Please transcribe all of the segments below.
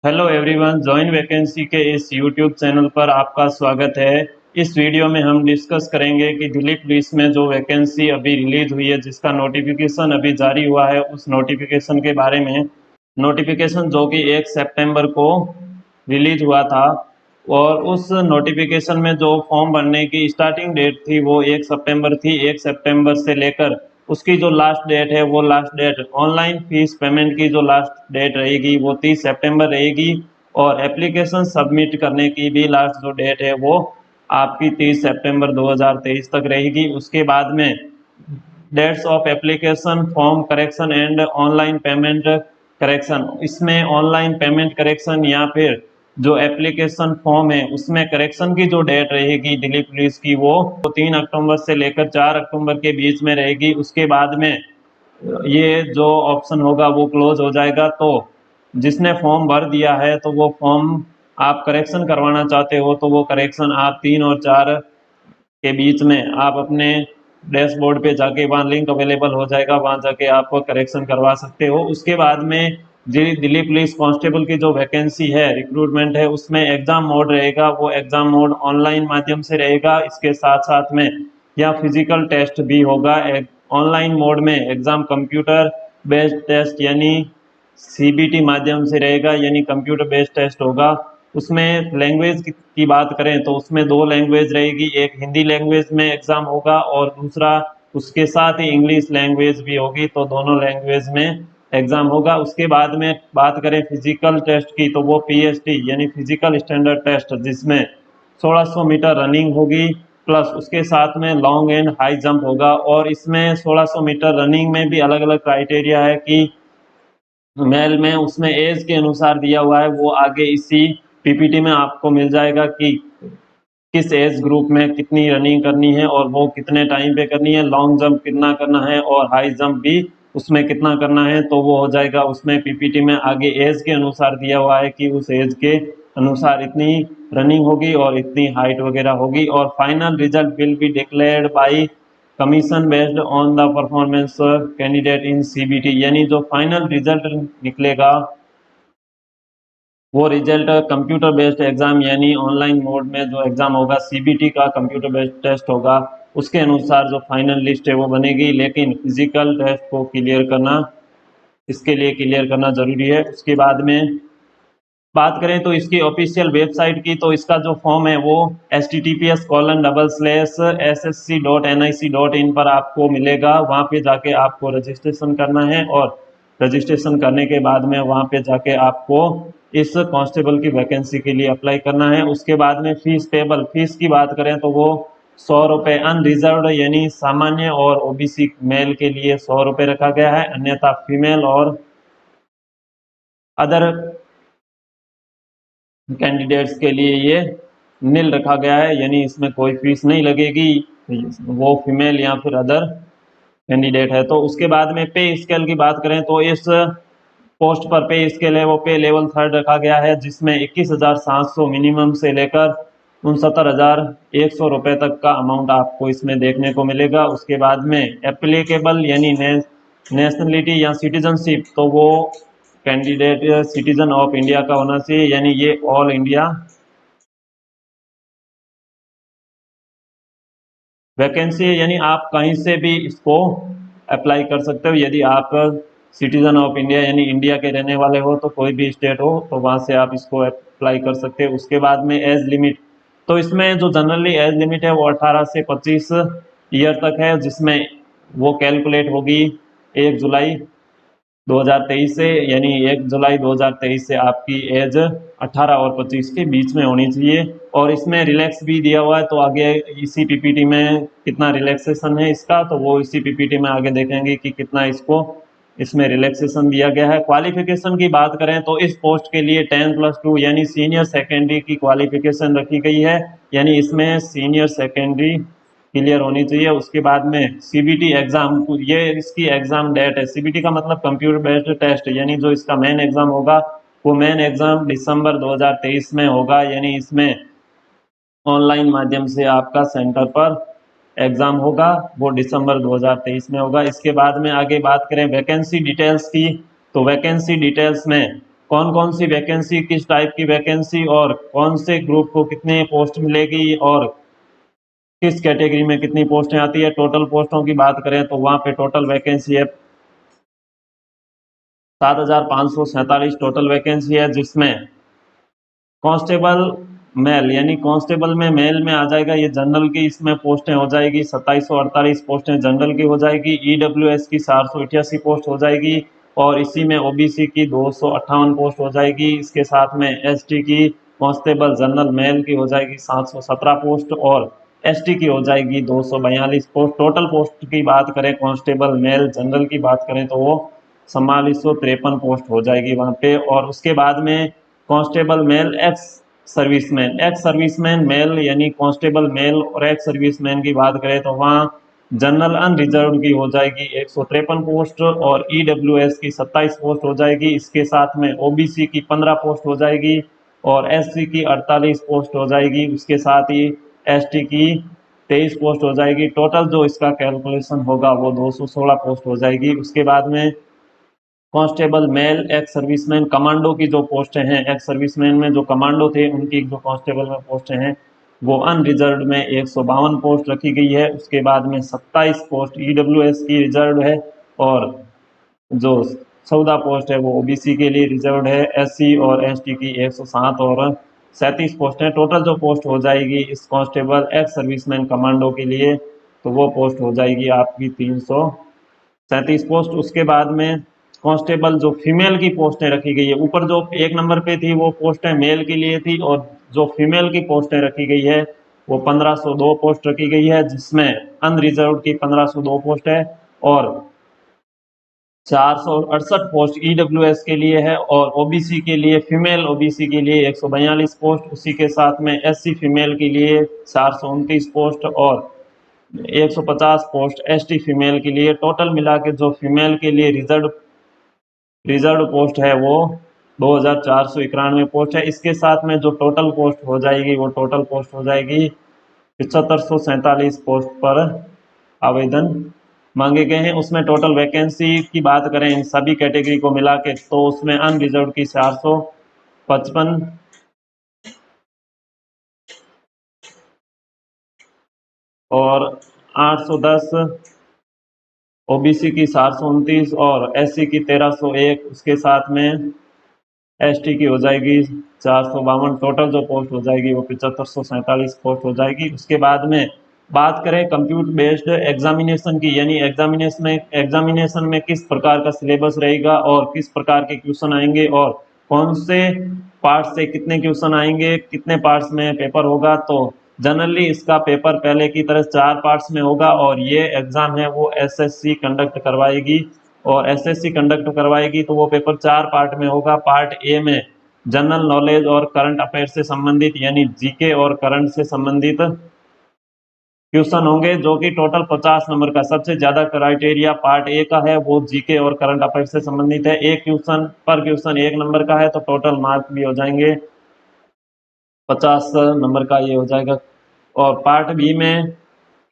Hello everyone, join vacancy के इस YouTube channel पर आपका स्वागत है। इस वीडियो में हम डिस्कस करेंगे कि दिल्ली पुलिस में जो वैकेंसी अभी रिलीज हुई है, जिसका नोटिफिकेशन अभी जारी हुआ है, उस नोटिफिकेशन के बारे में। नोटिफिकेशन जो कि 1 सितंबर को रिलीज हुआ था, और उस नोटिफिकेशन में जो फॉर्म भरने की स्टार्टिंग डेट थी वो 1 सितंबर थी। 1 सितंबर से लेकर उसकी जो लास्ट डेट है, वो last date online fees payment की जो लास्ट डेट रहेगी वो 30 सितंबर रहेगी। और एप्लीकेशन सबमिट करने की भी लास्ट जो डेट है वो आपकी 30 सितंबर 2023 तक रहेगी। उसके बाद में dates of application form correction and online payment correction, इसमें ऑनलाइन पेमेंट करेक्शन या फिर जो एप्लीकेशन फॉर्म है उसमें करेक्शन की जो डेट रहेगी दिल्ली पुलिस की, वो 3 अक्टूबर से लेकर 4 अक्टूबर के बीच में रहेगी। उसके बाद में ये जो ऑप्शन होगा वो क्लोज हो जाएगा। तो जिसने फॉर्म भर दिया है तो वो फॉर्म आप करेक्शन करवाना चाहते हो तो वो करेक्शन आप 3 और 4 के बीच में आप अपने डैशबोर्ड पे जाके, वहाँ लिंक अवेलेबल हो जाएगा, वहाँ जाके आप करेक्शन करवा सकते हो। उसके बाद में दिल्ली पुलिस कांस्टेबल की जो वैकेंसी है, रिक्रूटमेंट है, उसमें एग्जाम मोड रहेगा। वो एग्जाम मोड ऑनलाइन माध्यम से रहेगा। इसके साथ साथ में या फिजिकल टेस्ट भी होगा। ऑनलाइन मोड में एग्जाम कंप्यूटर बेस्ड टेस्ट यानी सीबीटी माध्यम से रहेगा, यानी कंप्यूटर बेस्ड टेस्ट होगा। उसमें लैंग्वेज की बात करें तो उसमें 2 लैंग्वेज रहेगी। एक हिंदी लैंग्वेज में एग्जाम होगा और दूसरा उसके साथ ही इंग्लिश लैंग्वेज भी होगी, तो दोनों लैंग्वेज में एग्जाम होगा। उसके बाद में बात करें फिजिकल टेस्ट की, तो वो पीएसटी यानी फिजिकल स्टैंडर्ड टेस्ट, जिसमें 1600 मीटर रनिंग होगी, प्लस उसके साथ में लॉन्ग एंड हाई जंप होगा। और इसमें 1600 मीटर रनिंग में भी अलग अलग क्राइटेरिया है कि मेल में उसमें एज के अनुसार दिया हुआ है, वो आगे इसी पीपीटी में आपको मिल जाएगा कि किस एज ग्रुप में कितनी रनिंग करनी है और वो कितने टाइम पे करनी है, लॉन्ग जंप कितना करना है और हाई जंप भी उसमें कितना करना है। तो वो हो जाएगा उसमें पीपीटी में आगे एज के अनुसार दिया हुआ है कि उस एज के अनुसार इतनी रनिंग होगी और इतनी हाइट वगैरह होगी। और final result will be declared by commission based on the performance candidate in CBT, यानी जो फाइनल रिजल्ट निकलेगा वो रिजल्ट कंप्यूटर बेस्ड एग्जाम यानी ऑनलाइन मोड में जो एग्जाम होगा, सीबीटी का कंप्यूटर बेस्ड टेस्ट होगा, उसके अनुसार जो फाइनल लिस्ट है वो बनेगी। लेकिन फिजिकल टेस्ट को क्लियर करना, इसके लिए क्लियर करना जरूरी है। उसके बाद में बात करें तो इसकी ऑफिशियल वेबसाइट की, तो इसका जो फॉर्म है वो https://ssc.nic.in पर आपको मिलेगा। वहाँ पे जाके आपको रजिस्ट्रेशन करना है और रजिस्ट्रेशन करने के बाद में वहाँ पे जाके आपको इस कांस्टेबल की वैकेंसी के लिए अप्लाई करना है। उसके बाद में फीस पेबल, फीस की बात करें तो वो 100 रुपये अनरिजर्व्ड यानी सामान्य और ओबीसी मेल के लिए 100 रुपये रखा गया है, अन्यथा फीमेल और अदर कैंडिडेट्स के लिए ये नील रखा गया है, यानी इसमें कोई फीस नहीं लगेगी, वो फीमेल या फिर अदर कैंडिडेट है। तो उसके बाद में पे स्केल की बात करें तो इस पोस्ट पर पे स्केल है वो पे लेवल 3 रखा गया है, जिसमें 21,700 मिनिमम से लेकर 69,100 रुपये तक का अमाउंट आपको इसमें देखने को मिलेगा। उसके बाद में एप्लीकेबल यानी नेशनलिटी या सिटीजनशिप, तो वो कैंडिडेट सिटीजन ऑफ इंडिया का होना चाहिए, यानी ये ऑल इंडिया वैकेंसी है, यानी आप कहीं से भी इसको अप्लाई कर सकते हो। यदि आप सिटीजन ऑफ इंडिया यानी इंडिया के रहने वाले हो, तो कोई भी स्टेट हो तो वहाँ से आप इसको अप्लाई कर सकते हो। उसके बाद में एज लिमिट, तो इसमें जो जनरली एज लिमिट है वो 18 से 25 ईयर तक है, जिसमें वो कैलकुलेट होगी 1 जुलाई 2023 से, यानी 1 जुलाई 2023 से आपकी एज 18 और 25 के बीच में होनी चाहिए। और इसमें रिलैक्स भी दिया हुआ है, तो आगे इसी पीपीटी में कितना रिलैक्सेशन है इसका, तो वो इसी पीपीटी में आगे देखेंगे कि कितना इसको इसमें रिलैक्सेशन दिया गया है। क्वालिफिकेशन की बात करें तो इस पोस्ट के लिए 10+2 यानी सीनियर सेकेंडरी की क्वालिफिकेशन रखी गई है, यानी इसमें सीनियर सेकेंडरी क्लियर होनी चाहिए। उसके बाद में सीबीटी एग्जाम, ये इसकी एग्जाम डेट है। सीबीटी का मतलब कंप्यूटर बेस्ड टेस्ट, यानी जो इसका मेन एग्जाम होगा वो मेन एग्जाम दिसंबर 2023 में होगा, यानी इसमें ऑनलाइन माध्यम से आपका सेंटर पर एग्जाम होगा, वो दिसंबर 2023 में होगा। इसके बाद में आगे बात करें वैकेंसी डिटेल्स की, तो वैकेंसी डिटेल्स में कौन कौन सी वैकेंसी, किस टाइप की वैकेंसी और कौन से ग्रुप को कितने पोस्ट मिलेगी और किस कैटेगरी में कितनी पोस्टें आती है। टोटल पोस्टों की बात करें तो वहाँ पे टोटल वैकेंसी है 7,547 टोटल वैकेंसी है, जिसमें कांस्टेबल मेल यानी कांस्टेबल में मेल में आ जाएगा ये जनरल की, इसमें पोस्टें हो जाएगी 2748 पोस्टें जनरल की हो जाएगी। ईडब्ल्यूएस की 488 पोस्ट हो जाएगी और इसी में ओबीसी की 258 पोस्ट हो जाएगी। इसके साथ में एसटी की कांस्टेबल जनरल मेल की हो जाएगी 717 पोस्ट और एसटी की हो जाएगी 242 पोस्ट। टोटल पोस्ट की बात करें कांस्टेबल मेल जनरल की बात करें तो वो 4453 पोस्ट हो जाएगी वहाँ पे। और उसके बाद में constable male ex serviceman male यानी कांस्टेबल मेल और एक्स सर्विसमैन की बात करें तो वहाँ जनरल अनरिजर्व की हो जाएगी 153 पोस्ट और ईडब्ल्यूएस की 27 पोस्ट हो जाएगी। इसके साथ में ओबीसी की 15 पोस्ट हो जाएगी और एससी की 48 पोस्ट हो जाएगी। उसके साथ ही एसटी की 23 पोस्ट हो जाएगी। टोटल जो इसका कैलकुलेशन होगा वो 216 पोस्ट हो जाएगी। उसके बाद में constable male ex serviceman commando की जो पोस्टें हैं, एक्स सर्विसमैन में जो कमांडो थे उनकी जो कांस्टेबल में पोस्टें हैं वो अनरिजर्व में 152 पोस्ट रखी गई है। उसके बाद में 27 पोस्ट ईडब्ल्यूएस की रिजर्व है और जो 14 पोस्ट है वो ओबीसी के लिए रिजर्व है। एससी और एसटी की 107 और 37 पोस्टें। टोटल जो पोस्ट हो जाएगी इस कांस्टेबल एक्स सर्विसमैन कमांडो के लिए तो वो पोस्ट हो जाएगी आपकी 337 पोस्ट। उसके बाद में कांस्टेबल जो फीमेल की पोस्टें रखी गई है, ऊपर जो एक नंबर पे थी वो पोस्टें मेल के लिए थी और जो फीमेल की पोस्टें रखी गई है वो 1502 पोस्ट रखी गई है, जिसमें अनरिजर्व की 1502 पोस्ट है और 468 पोस्ट ईडब्ल्यूएस के लिए है और ओबीसी के लिए फीमेल ओबीसी के लिए 142 पोस्ट। उसी के साथ में एससी फीमेल के लिए 429 पोस्ट और 150 पोस्ट एसटी फीमेल के लिए। टोटल मिला के जो फीमेल के लिए रिजर्व पोस्ट है वो 2491 पोस्ट है। इसके साथ में जो टोटल पोस्ट हो जाएगी वो टोटल पोस्ट हो जाएगी 7547 पोस्ट पर आवेदन मांगे गए हैं। उसमें टोटल वैकेंसी की बात करें इन सभी कैटेगरी को मिला के तो उसमें अनरिजर्व की 455 और 810, ओबीसी की 429 और एससी की 1301। उसके साथ में एसटी की हो जाएगी 452। टोटल जो पोस्ट हो जाएगी वो 7547 पोस्ट हो जाएगी। उसके बाद में बात करें कंप्यूटर बेस्ड एग्जामिनेशन की, यानी एग्जामिनेशन में किस प्रकार का सिलेबस रहेगा और किस प्रकार के क्वेश्चन आएंगे और कौन से पार्ट से कितने क्वेश्चन आएंगे, कितने पार्ट्स में पेपर होगा। तो जनरली इसका पेपर पहले की तरह 4 पार्ट्स में होगा और ये एग्जाम है वो एसएससी कंडक्ट करवाएगी और एसएससी कंडक्ट करवाएगी तो वो पेपर 4 पार्ट में होगा। पार्ट ए में जनरल नॉलेज और करंट अफेयर से संबंधित यानी जीके और करंट से संबंधित क्वेश्चन होंगे, जो कि टोटल 50 नंबर का सबसे ज्यादा क्राइटेरिया पार्ट ए का है वो जीके और करंट अफेयर से संबंधित है। एक क्वेश्चन पर क्वेश्चन 1 नंबर का है तो टोटल मार्क भी हो जाएंगे 50 नंबर का ये हो जाएगा। और पार्ट बी में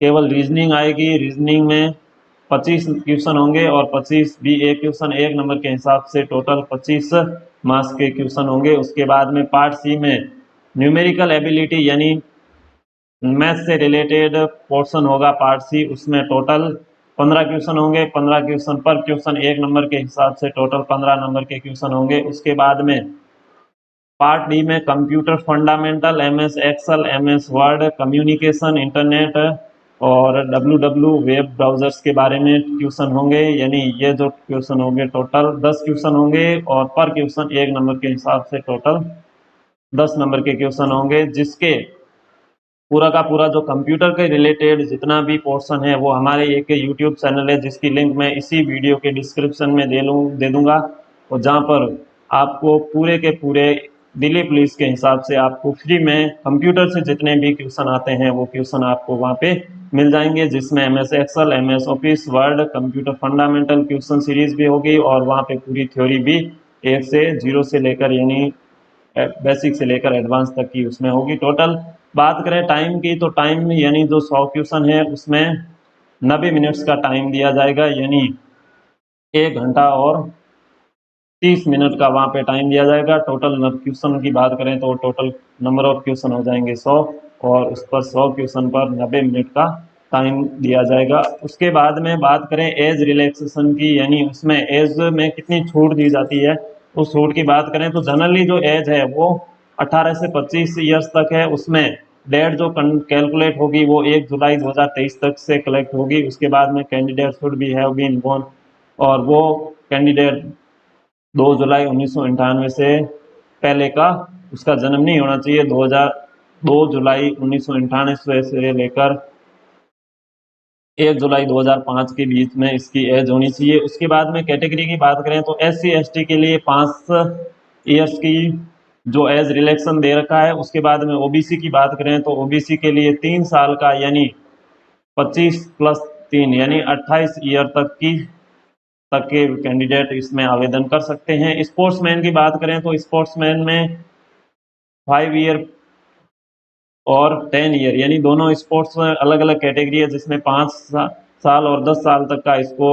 केवल रीजनिंग आएगी, रीजनिंग में 25 क्वेश्चन होंगे और 25 भी एक क्वेश्चन 1 नंबर के हिसाब से टोटल 25 मार्क्स के क्वेश्चन होंगे। उसके बाद में पार्ट सी में न्यूमेरिकल एबिलिटी यानी मैथ से रिलेटेड पोर्शन होगा पार्ट सी, उसमें टोटल 15 क्वेश्चन होंगे। 15 क्वेश्चन पर क्वेश्चन 1 नंबर के हिसाब से टोटल 15 नंबर के क्वेश्चन होंगे। उसके बाद में पार्ट डी में computer fundamental, MS excel, MS word, communication, internet और डब्ल्यू वेब ब्राउजर्स के बारे में क्वेश्चन होंगे। यानी ये जो क्वेश्चन होंगे टोटल 10 क्वेश्चन होंगे और पर क्वेश्चन 1 नंबर के हिसाब से टोटल 10 नंबर के क्वेश्चन होंगे, जिसके पूरा का पूरा जो कंप्यूटर के रिलेटेड जितना भी पोर्शन है वो हमारे एक यूट्यूब चैनल है जिसकी लिंक मैं इसी वीडियो के डिस्क्रिप्शन में दे दूंगा और जहाँ पर आपको पूरे के पूरे दिल्ली पुलिस के हिसाब से आपको फ्री में कंप्यूटर से जितने भी क्वेश्चन आते हैं वो क्वेश्चन आपको वहाँ पे मिल जाएंगे, जिसमें MS excel, MS office, word, computer fundamental question series भी होगी और वहाँ पे पूरी थ्योरी भी 1 से 0 से लेकर यानी बेसिक से लेकर एडवांस तक की उसमें होगी। टोटल बात करें टाइम की तो टाइम यानी जो 100 क्वेश्चन है उसमें 90 मिनट्स का टाइम दिया जाएगा, यानी 1 घंटा और 30 मिनट का वहाँ पे टाइम दिया जाएगा। टोटल क्वेश्चन की बात करें तो टोटल नंबर ऑफ क्वेश्चन हो जाएंगे 100, और उस पर 100 क्वेश्चन पर 90 मिनट का टाइम दिया जाएगा। उसके बाद में बात करें एज रिलैक्सेशन की, यानी उसमें एज में कितनी छूट दी जाती है, उस छूट की बात करें तो जनरली जो एज है वो 18 से 25 ईयर्स तक है। उसमें डेट जो कैलकुलेट होगी वो 1 जुलाई 2023 तक से कलेक्ट होगी। उसके बाद में candidate should be have been born, और वो कैंडिडेट 2 जुलाई 1998 से पहले का उसका जन्म नहीं होना चाहिए। 2 जुलाई 1998 से लेकर 1 जुलाई 2005 के बीच में इसकी एज होनी चाहिए। उसके बाद में कैटेगरी की बात करें तो SC ST के लिए 5 ईयर्स की जो एज रिलैक्सेशन दे रखा है। उसके बाद में OBC की बात करें तो OBC के लिए 3 साल का, यानी 25 प्लस 3 यानी 28 ईयर तक के कैंडिडेट इसमें आवेदन कर सकते हैं। स्पोर्ट्समैन की बात करें तो स्पोर्ट्समैन में 5 ईयर और 10 ईयर, यानी दोनों स्पोर्ट्स अलग अलग कैटेगरी है, जिसमें 5 साल और 10 साल तक का इसको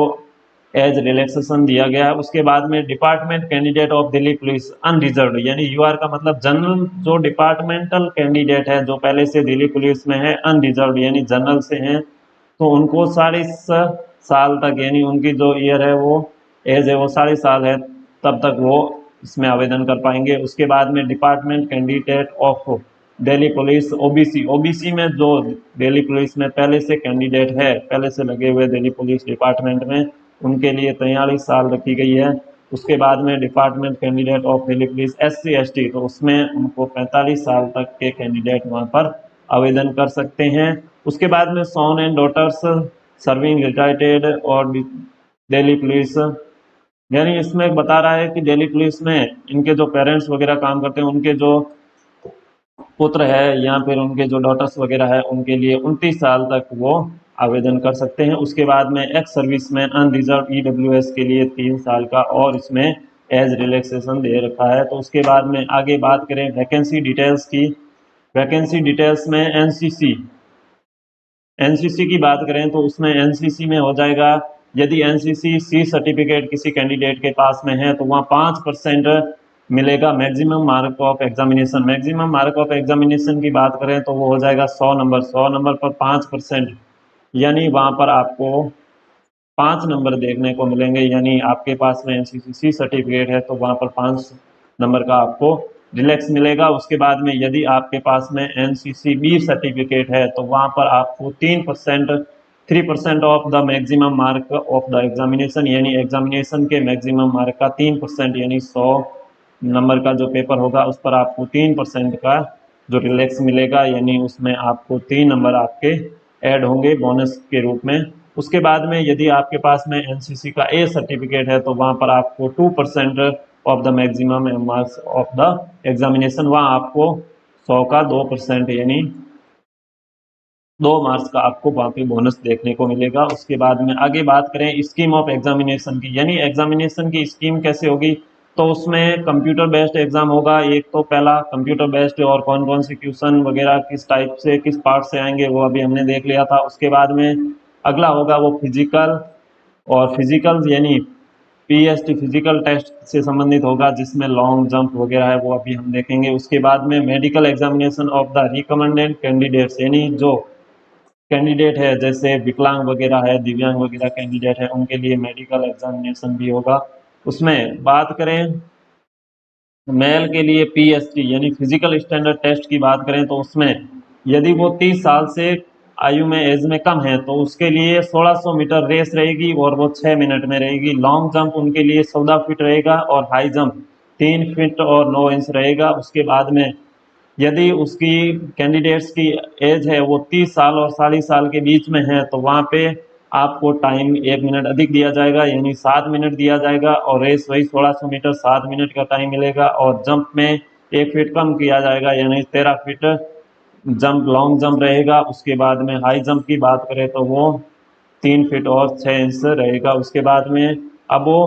एज रिलैक्सेशन दिया गया है। उसके बाद में department candidate of Delhi police unreserved, यानी UR का मतलब जनरल, जो डिपार्टमेंटल कैंडिडेट है जो पहले से दिल्ली पुलिस में है, अनरिजर्व यानी जनरल से हैं, तो उनको 40 साल तक, यानी उनकी जो ईयर है वो एज है वो 40 साल है, तब तक वो इसमें आवेदन कर पाएंगे। उसके बाद में department candidate of Delhi police OBC में जो दिल्ली पुलिस में पहले से कैंडिडेट है, पहले से लगे हुए दिल्ली पुलिस डिपार्टमेंट में, उनके लिए 43 साल रखी गई है। उसके बाद में department candidate of Delhi police SC ST, तो उसमें उनको 45 साल तक के कैंडिडेट वहाँ पर आवेदन कर सकते हैं। उसके बाद में सन एंड डॉटर्स सर्विंग रिटायर्ड और दिल्ली पुलिस, यानी इसमें बता रहा है कि दिल्ली पुलिस में इनके जो पेरेंट्स वगैरह काम करते हैं, उनके जो पुत्र है या फिर उनके जो डॉटर्स वगैरह है, उनके लिए 29 साल तक वो आवेदन कर सकते हैं। उसके बाद में एक्स सर्विसमैन अनरिजर्व EWS के लिए 3 साल का और इसमें एज रिलैक्सेशन दे रखा है। तो उसके बाद में आगे बात करें वैकेंसी डिटेल्स की। वैकेंसी डिटेल्स में एनसीसी की बात करें तो उसमें एनसीसी में हो जाएगा, यदि एनसीसी सी सर्टिफिकेट किसी कैंडिडेट के पास में है तो वहाँ 5% मिलेगा maximum mark of examination. Maximum mark of examination की बात करें तो वो हो जाएगा 100 नंबर पर 5%, यानी वहाँ पर आपको 5 नंबर देखने को मिलेंगे। यानी आपके पास में एनसीसी सर्टिफिकेट है तो वहाँ पर 5 नंबर का आपको रिलैक्स मिलेगा। उसके बाद में यदि आपके पास में एनसीसी बी सर्टिफिकेट है तो वहाँ पर आपको 3% of the maximum mark of the examination, यानी एग्जामिनेशन के मैक्सिमम मार्क का 3%, यानी 100 नंबर का जो पेपर होगा उस पर आपको 3% का जो रिलैक्स मिलेगा, यानी उसमें आपको 3 नंबर आपके ऐड होंगे बोनस के रूप में। उसके बाद में यदि आपके पास में एनसीसी का ए सर्टिफिकेट है तो वहाँ पर आपको 2% of the maximum marks of the examination, वहाँ आपको 100 का 2%, यानी 2 मार्क्स का आपको बाकी बोनस देखने को मिलेगा। उसके बाद में आगे बात करें स्कीम ऑफ एग्जामिनेशन की, यानी एग्जामिनेशन की स्कीम कैसे होगी, तो उसमें कंप्यूटर बेस्ड एग्जाम होगा। एक तो पहला कंप्यूटर बेस्ड, और कौन कौन से क्वेश्चन वगैरह किस टाइप से किस पार्ट से आएंगे वो अभी हमने देख लिया था। उसके बाद में अगला होगा वो फिजिकल, और फिजिकल यानी PST फिजिकल टेस्ट से संबंधित होगा, जिसमें लॉन्ग जंप वगैरह है वो अभी हम देखेंगे। उसके बाद में medical examination of the recommended candidates, यानी जो कैंडिडेट है जैसे विकलांग वगैरह है, दिव्यांग वगैरह कैंडिडेट है, उनके लिए मेडिकल एग्जामिनेशन भी होगा। उसमें बात करें मेल के लिए PST यानी फिजिकल स्टैंडर्ड टेस्ट की बात करें तो उसमें यदि वो 30 साल से आयु में एज में कम है तो उसके लिए 1600 मीटर रेस रहेगी और वो 6 मिनट में रहेगी। लॉन्ग जंप उनके लिए 14 फीट रहेगा और हाई जंप 3 फीट और 9 इंच रहेगा। उसके बाद में यदि उसकी कैंडिडेट्स की एज है वो 30 साल और 40 साल के बीच में है तो वहाँ पे आपको टाइम 1 मिनट अधिक दिया जाएगा, यानी 7 मिनट दिया जाएगा, और रेस वही 1600 मीटर 7 मिनट का टाइम मिलेगा। और जंप में 1 फीट कम किया जाएगा, यानी 13 फीट जंप लॉन्ग जंप रहेगा। उसके बाद में हाई जंप की बात करें तो वो 3 फीट और 6 इंच रहेगा। उसके बाद में अब वो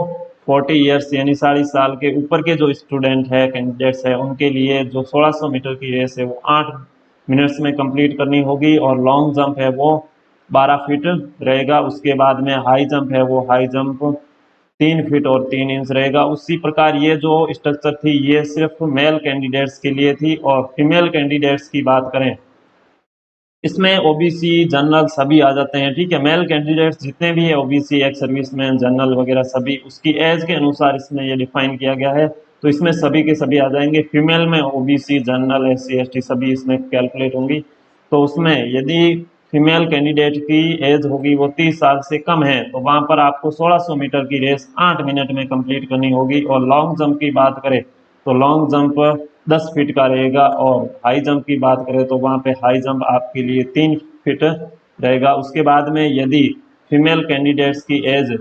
40 ईयर्स यानी 40 साल के ऊपर के जो स्टूडेंट है कैंडिडेट्स है उनके लिए जो 1600 मीटर की रेस है वो 8 मिनट्स में कंप्लीट करनी होगी, और लॉन्ग जंप है वो 12 फीट रहेगा। उसके बाद में हाई जंप है वो हाई जंप 3 फीट और 3 इंच रहेगा। उसी प्रकार ये जो स्ट्रक्चर थी ये सिर्फ मेल कैंडिडेट्स के लिए थी। और फीमेल कैंडिडेट्स की बात करें, इसमें ओबीसी जनरल सभी आ जाते हैं, ठीक है। मेल कैंडिडेट्स जितने भी है ओबीसी, एक्स सर्विसमैन, जनरल वगैरह सभी उसकी एज के अनुसार इसमें ये डिफाइन किया गया है, तो इसमें सभी के सभी आ जाएंगे। फीमेल में ओबीसी, जनरल, एससी, एसटी सभी इसमें कैलकुलेट होंगी। तो उसमें यदि फीमेल कैंडिडेट की एज होगी वो 30 साल से कम है तो वहां पर आपको 1600 मीटर की रेस 8 मिनट में कंप्लीट करनी होगी। और लॉन्ग जंप की बात करें तो लॉन्ग जंप 10 फीट का रहेगा। और हाई जंप की बात करें तो वहाँ पे हाई जंप आपके लिए 3 फीट रहेगा। उसके बाद में यदि फीमेल कैंडिडेट्स की एज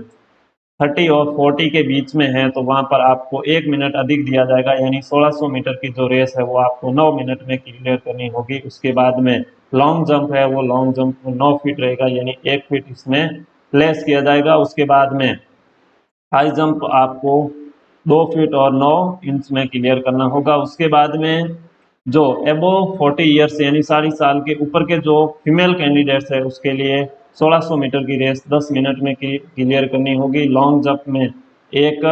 30 और 40 के बीच में है तो वहाँ पर आपको 1 मिनट अधिक दिया जाएगा, यानी 1600 मीटर की जो रेस है वो आपको 9 मिनट में क्लियर करनी होगी। उसके बाद में लॉन्ग जंप है वो लॉन्ग जंप 9 फीट रहेगा, यानी 1 फीट इसमें लेस किया जाएगा। उसके बाद में हाई जंप आपको 2 फीट और 9 इंच में क्लियर करना होगा। उसके बाद में जो एबो 40 ईयर्स यानी 60 साल के ऊपर के जो फीमेल कैंडिडेट्स है उसके लिए 1600 मीटर की रेस 10 मिनट में क्लियर करनी होगी। लॉन्ग जंप में 1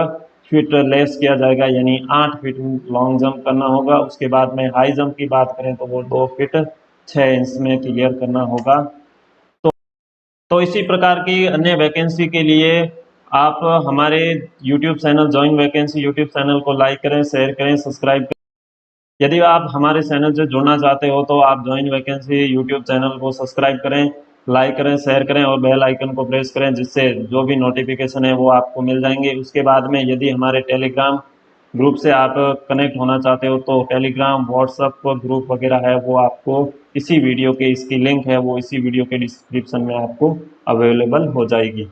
फीट लेस किया जाएगा, यानी 8 फीट लॉन्ग जंप करना होगा। उसके बाद में हाई जंप की बात करें तो वो 2 फीट 6 इंच में क्लियर करना होगा। तो इसी प्रकार की अन्य वैकेंसी के लिए आप हमारे YouTube channel join vacancy YouTube channel को लाइक करें, शेयर करें, सब्सक्राइब करें। यदि आप हमारे चैनल से जुड़ना चाहते हो तो आप जॉइन वैकेंसी यूट्यूब चैनल को सब्सक्राइब करें, लाइक करें, शेयर करें और बेल आइकन को प्रेस करें, जिससे जो भी नोटिफिकेशन है वो आपको मिल जाएंगे। उसके बाद में यदि हमारे टेलीग्राम ग्रुप से आप कनेक्ट होना चाहते हो तो टेलीग्राम, व्हाट्सएप ग्रुप वगैरह है वो आपको इसी वीडियो के इसकी लिंक है वो इसी वीडियो के डिस्क्रिप्शन में आपको अवेलेबल हो जाएगी।